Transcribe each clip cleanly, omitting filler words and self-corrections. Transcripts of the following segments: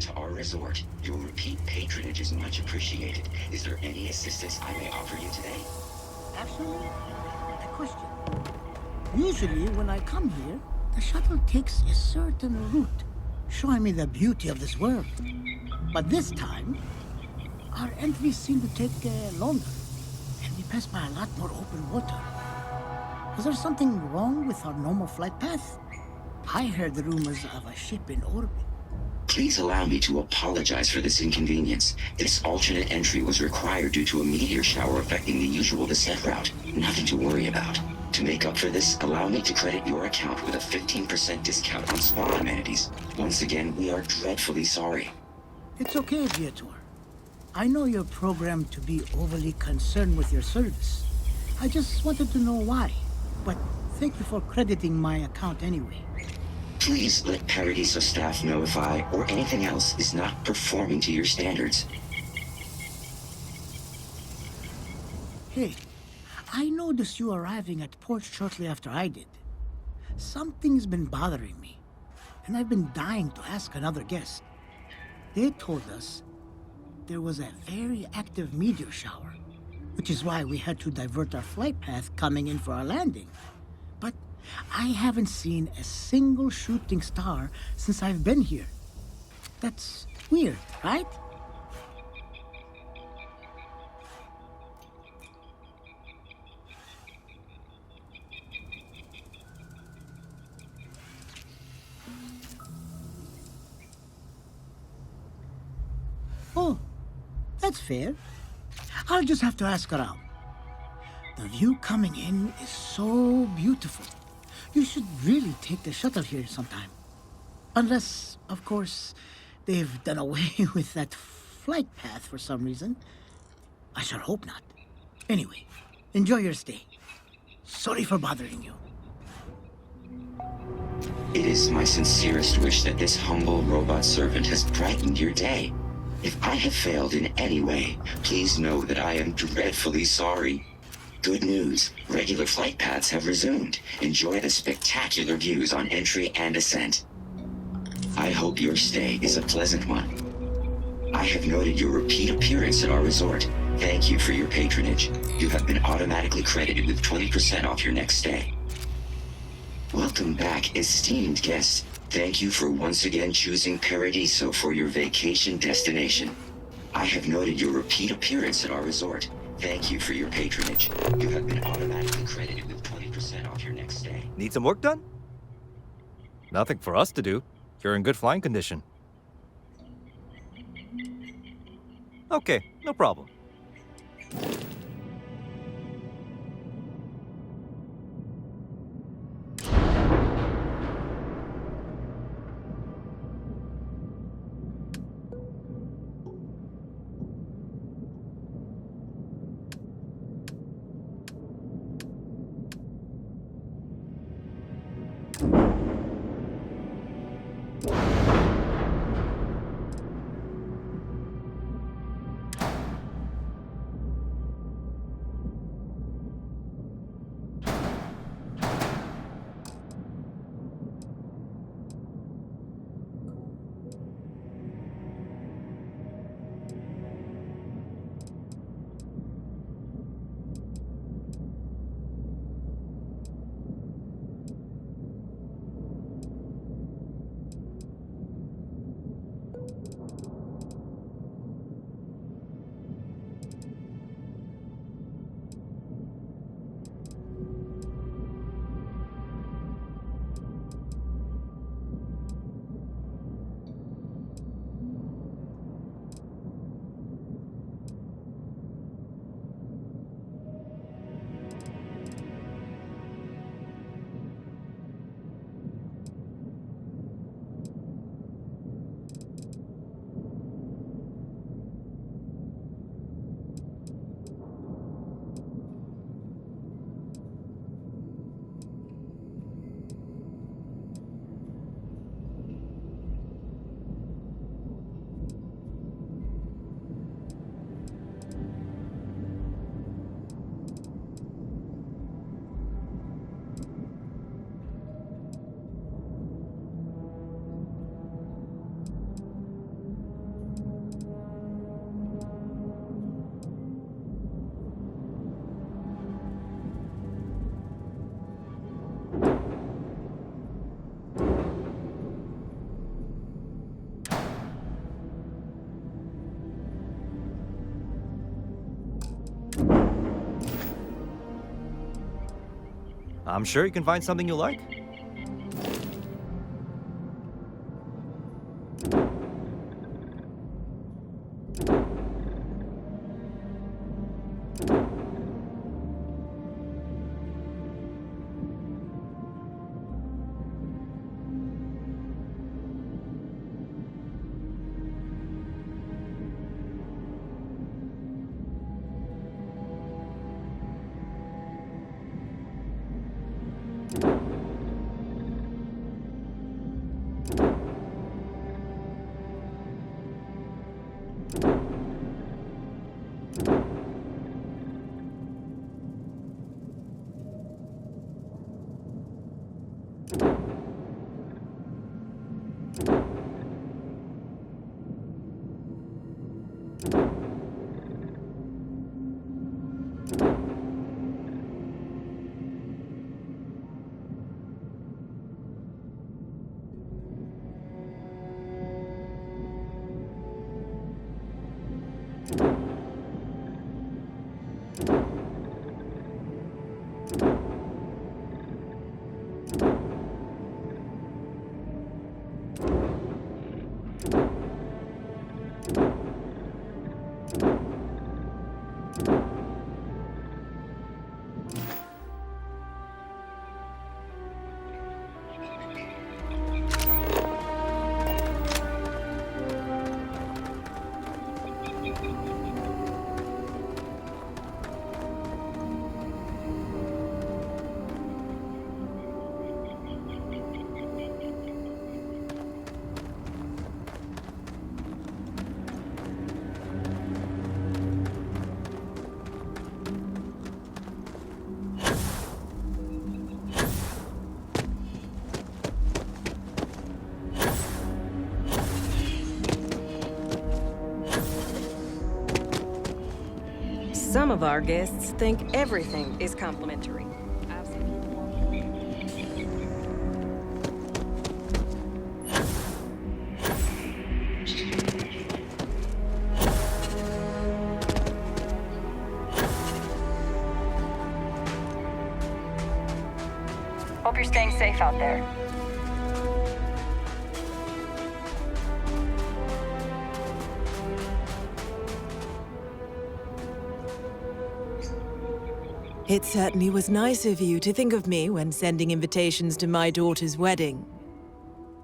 to our resort. Your repeat patronage is much appreciated. Is there any assistance I may offer you today? Actually, a question. Usually when I come here, the shuttle takes a certain route, showing me the beauty of this world. But this time, our entries seem to take longer, and we pass by a lot more open water. Was there something wrong with our normal flight path? I heard the rumors of a ship in orbit. Please allow me to apologize for this inconvenience. This alternate entry was required due to a meteor shower affecting the usual descent route. Nothing to worry about. To make up for this, allow me to credit your account with a 15% discount on spa amenities. Once again, we are dreadfully sorry. It's okay, Viator. I know you're programmed to be overly concerned with your service. I just wanted to know why. But thank you for crediting my account anyway. Please let Paradiso staff know if I, or anything else, is not performing to your standards. Hey, I noticed you arriving at port shortly after I did. Something's been bothering me, and I've been dying to ask another guest. They told us there was a very active meteor shower, which is why we had to divert our flight path coming in for our landing. But I haven't seen a single shooting star since I've been here. That's weird, right? Oh, that's fair. I'll just have to ask around. The view coming in is so beautiful. You should really take the shuttle here sometime. Unless, of course, they've done away with that flight path for some reason. I sure hope not. Anyway, enjoy your stay. Sorry for bothering you. It is my sincerest wish that this humble robot servant has brightened your day. If I have failed in any way, please know that I am dreadfully sorry. Good news, regular flight paths have resumed. Enjoy the spectacular views on entry and ascent. I hope your stay is a pleasant one. I have noted your repeat appearance at our resort. Thank you for your patronage. You have been automatically credited with 20% off your next stay. Welcome back, esteemed guests. Thank you for once again choosing Paradiso for your vacation destination. I have noted your repeat appearance at our resort. Thank you for your patronage. You have been automatically credited with 20% off your next stay. Need some work done? Nothing for us to do. You're in good flying condition. Okay, no problem. I'm sure you can find something you like. Some of our guests think everything is complimentary. Hope you're staying safe out there. It certainly was nice of you to think of me when sending invitations to my daughter's wedding.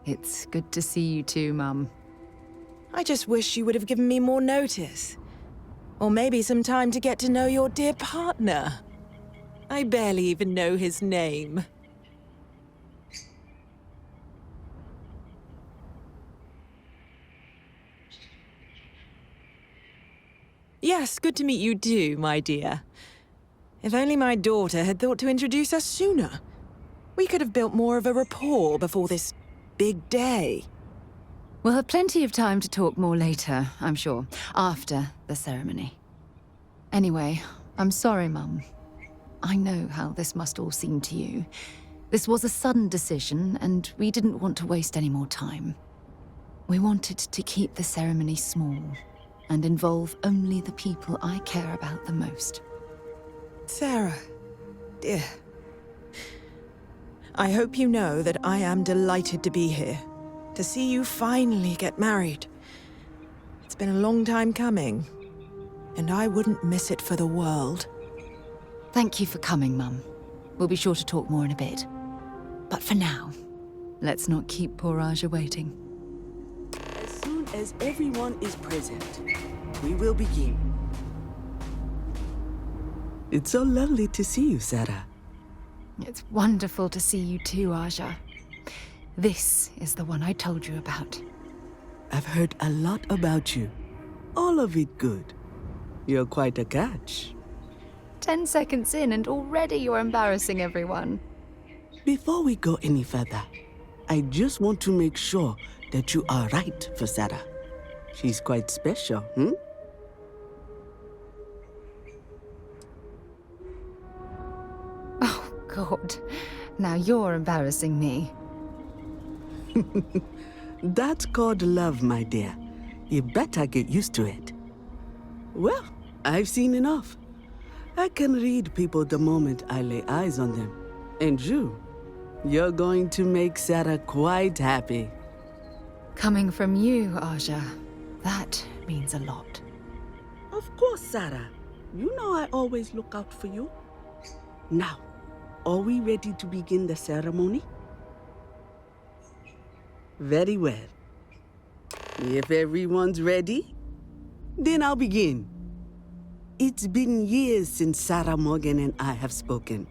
It's good to see you too, Mum. I just wish you would have given me more notice. Or maybe some time to get to know your dear partner. I barely even know his name. Yes, good to meet you too, my dear. If only my daughter had thought to introduce us sooner. We could have built more of a rapport before this big day. We'll have plenty of time to talk more later, I'm sure, after the ceremony. Anyway, I'm sorry, Mum. I know how this must all seem to you. This was a sudden decision, and we didn't want to waste any more time. We wanted to keep the ceremony small and involve only the people I care about the most. Sarah, dear. I hope you know that I am delighted to be here, to see you finally get married. It's been a long time coming, and I wouldn't miss it for the world. Thank you for coming, Mum. We'll be sure to talk more in a bit. But for now, let's not keep poor Aja waiting. As soon as everyone is present, we will begin. It's so lovely to see you, Sarah. It's wonderful to see you too, Aja. This is the one I told you about. I've heard a lot about you. All of it good. You're quite a catch. 10 seconds in and already you're embarrassing everyone. Before we go any further, I just want to make sure that you are right for Sarah. She's quite special, hmm? Oh, God. Now you're embarrassing me. That's called love, my dear. You better get used to it. Well, I've seen enough. I can read people the moment I lay eyes on them. And you're going to make Sarah quite happy. Coming from you, Aja, that means a lot. Of course, Sarah. You know I always look out for you. Now, are we ready to begin the ceremony? Very well. If everyone's ready, then I'll begin. It's been years since Sarah Morgan and I have spoken.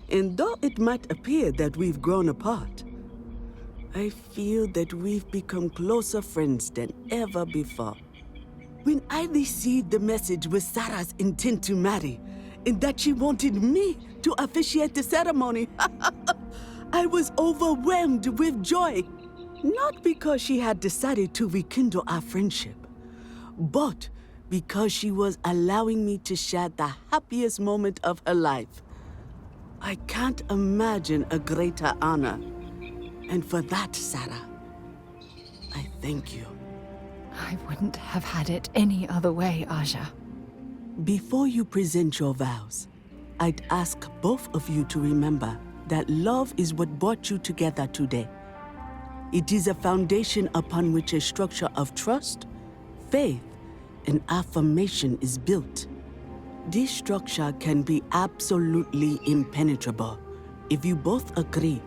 And though it might appear that we've grown apart, I feel that we've become closer friends than ever before. When I received the message with Sarah's intent to marry, and that she wanted me to officiate the ceremony, I was overwhelmed with joy. Not because she had decided to rekindle our friendship, but because she was allowing me to share the happiest moment of her life. I can't imagine a greater honor. And for that, Sarah, I thank you. I wouldn't have had it any other way, Aja. Before you present your vows, I'd ask both of you to remember that love is what brought you together today. It is a foundation upon which a structure of trust, faith, and affirmation is built. This structure can be absolutely impenetrable if you both agree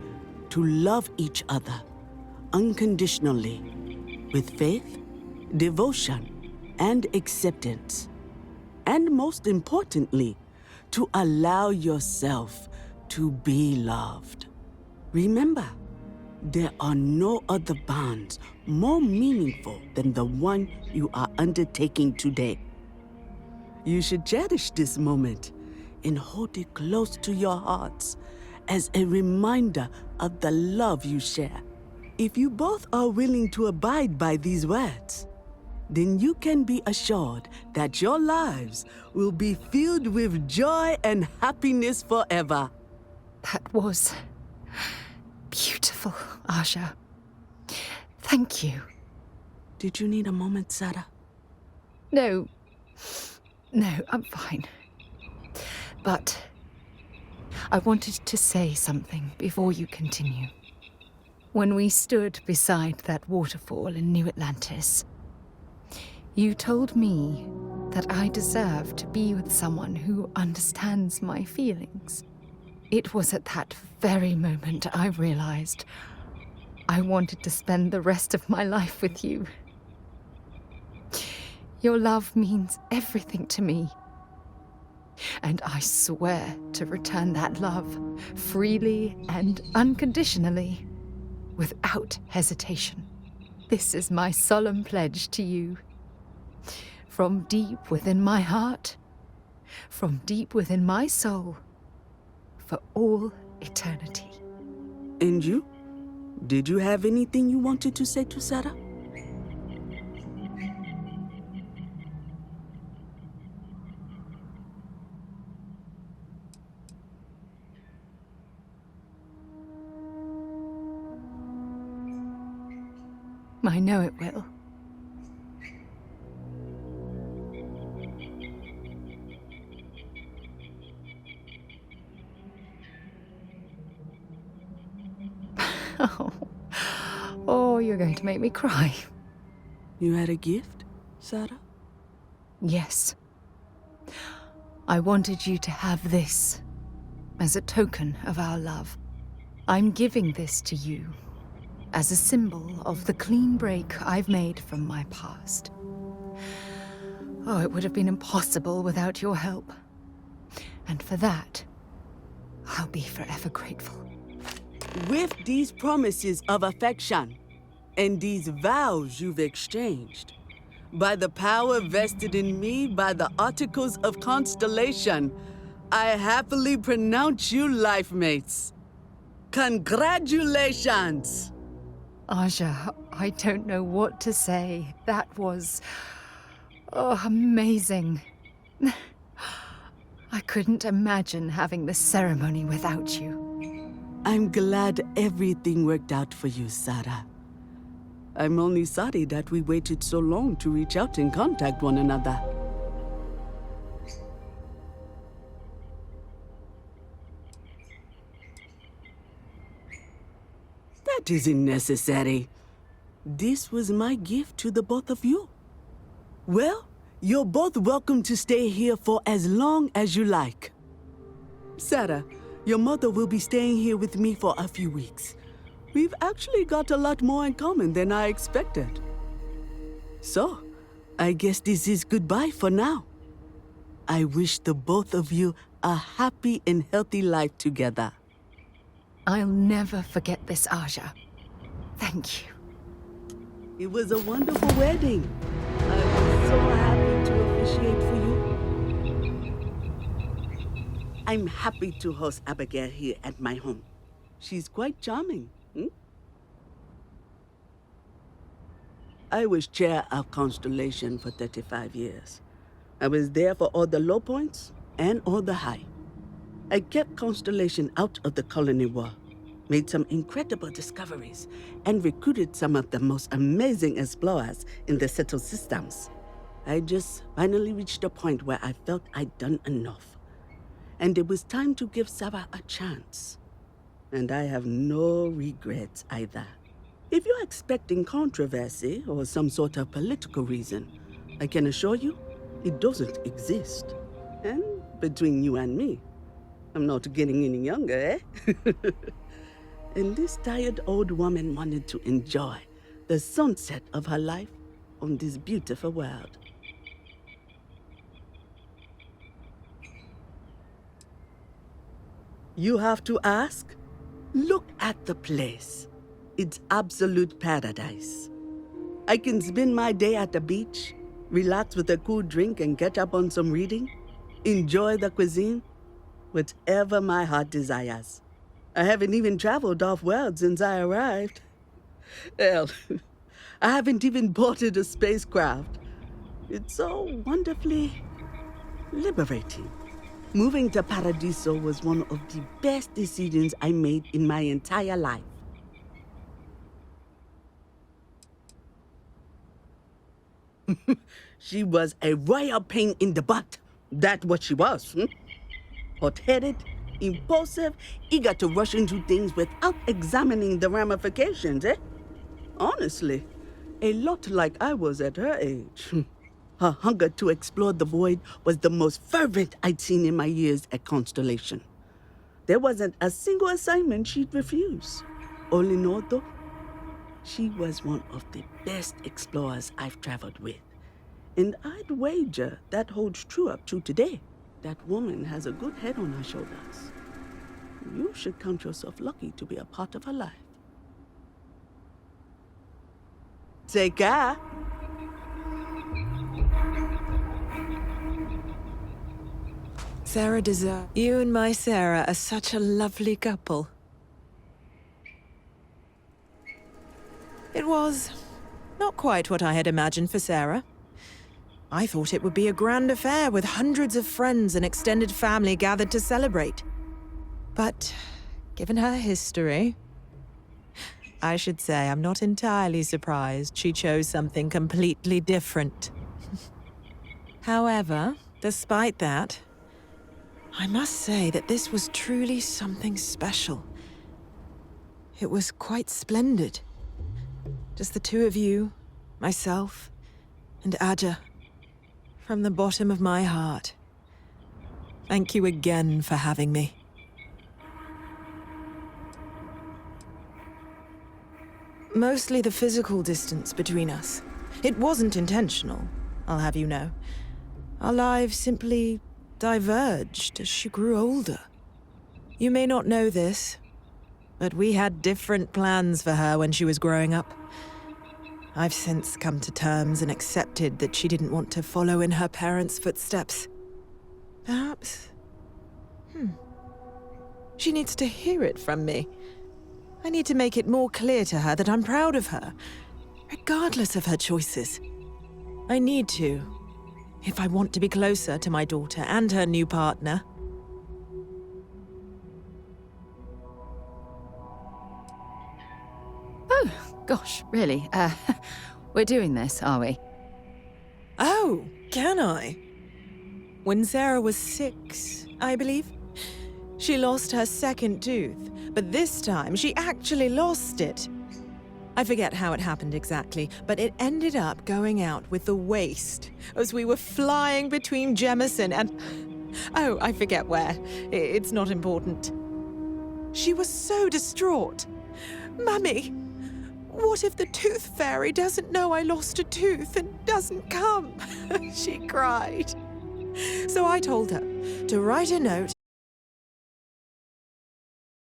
to love each other unconditionally, with faith, devotion, and acceptance. And most importantly, to allow yourself to be loved. Remember, there are no other bonds more meaningful than the one you are undertaking today. You should cherish this moment and hold it close to your hearts as a reminder of the love you share. If you both are willing to abide by these words, then you can be assured that your lives will be filled with joy and happiness forever. That was beautiful, Aja. Thank you. Did you need a moment, Sarah? No, I'm fine. But I wanted to say something before you continue. When we stood beside that waterfall in New Atlantis, you told me that I deserve to be with someone who understands my feelings. It was at that very moment I realized I wanted to spend the rest of my life with you. Your love means everything to me. And I swear to return that love freely and unconditionally, without hesitation. This is my solemn pledge to you. From deep within my heart, from deep within my soul, for all eternity. And you? Did you have anything you wanted to say to Sarah? I know it will. Oh, you're going to make me cry. You had a gift, Sarah? Yes. I wanted you to have this as a token of our love. I'm giving this to you as a symbol of the clean break I've made from my past. Oh, it would have been impossible without your help. And for that, I'll be forever grateful. With these promises of affection and these vows you've exchanged, by the power vested in me by the Articles of Constellation, I happily pronounce you life mates. Congratulations! Aja, I don't know what to say. That was... amazing. I couldn't imagine having the ceremony without you. I'm glad everything worked out for you, Sarah. I'm only sorry that we waited so long to reach out and contact one another. That isn't necessary. This was my gift to the both of you. Well, you're both welcome to stay here for as long as you like. Sarah, your mother will be staying here with me for a few weeks. We've actually got a lot more in common than I expected. So, I guess this is goodbye for now. I wish the both of you a happy and healthy life together. I'll never forget this, Aja. Thank you. It was a wonderful wedding. I was so happy to officiate for you. I'm happy to host Abigail here at my home. She's quite charming. I was chair of Constellation for 35 years. I was there for all the low points and all the high. I kept Constellation out of the colony war, made some incredible discoveries, and recruited some of the most amazing explorers in the settled systems. I just finally reached a point where I felt I'd done enough. And it was time to give Sarah a chance. And I have no regrets either. If you're expecting controversy or some sort of political reason, I can assure you, it doesn't exist. And between you and me, I'm not getting any younger, eh? And this tired old woman wanted to enjoy the sunset of her life on this beautiful world. You have to ask? Look at the place. It's absolute paradise. I can spend my day at the beach, relax with a cool drink and catch up on some reading, enjoy the cuisine, whatever my heart desires. I haven't even traveled off-world since I arrived. Hell, I haven't even boarded a spacecraft. It's so wonderfully liberating. Moving to Paradiso was one of the best decisions I made in my entire life. She was a royal pain in the butt. That's what she was. Hot-headed, impulsive, eager to rush into things without examining the ramifications, eh? Honestly, a lot like I was at her age. Her hunger to explore the void was the most fervent I'd seen in my years at Constellation. There wasn't a single assignment she'd refuse. All in all, though, she was one of the best explorers I've traveled with. And I'd wager that holds true up to today. That woman has a good head on her shoulders. You should count yourself lucky to be a part of her life. Take care. Sarah deserves. You and my Sarah are such a lovely couple. It was not quite what I had imagined for Sarah. I thought it would be a grand affair with hundreds of friends and extended family gathered to celebrate. But given her history, I should say I'm not entirely surprised she chose something completely different. However, despite that, I must say that this was truly something special. It was quite splendid. Just the two of you, myself, and Aja. From the bottom of my heart. Thank you again for having me. Mostly the physical distance between us. It wasn't intentional, I'll have you know. Our lives simply diverged as she grew older. You may not know this, but we had different plans for her when she was growing up. I've since come to terms and accepted that she didn't want to follow in her parents' footsteps. Perhaps... She needs to hear it from me. I need to make it more clear to her that I'm proud of her, regardless of her choices. I need to, if I want to be closer to my daughter and her new partner. Oh, gosh, really? We're doing this, are we? Oh, can I? When Sarah was 6, I believe, She lost her second tooth, but this time she actually lost it. I forget how it happened exactly, but it ended up going out with the waste as we were flying between Jemison and... Oh, I forget where. It's not important. She was so distraught. Mummy, what if the tooth fairy doesn't know I lost a tooth and doesn't come? She cried. So I told her to write a note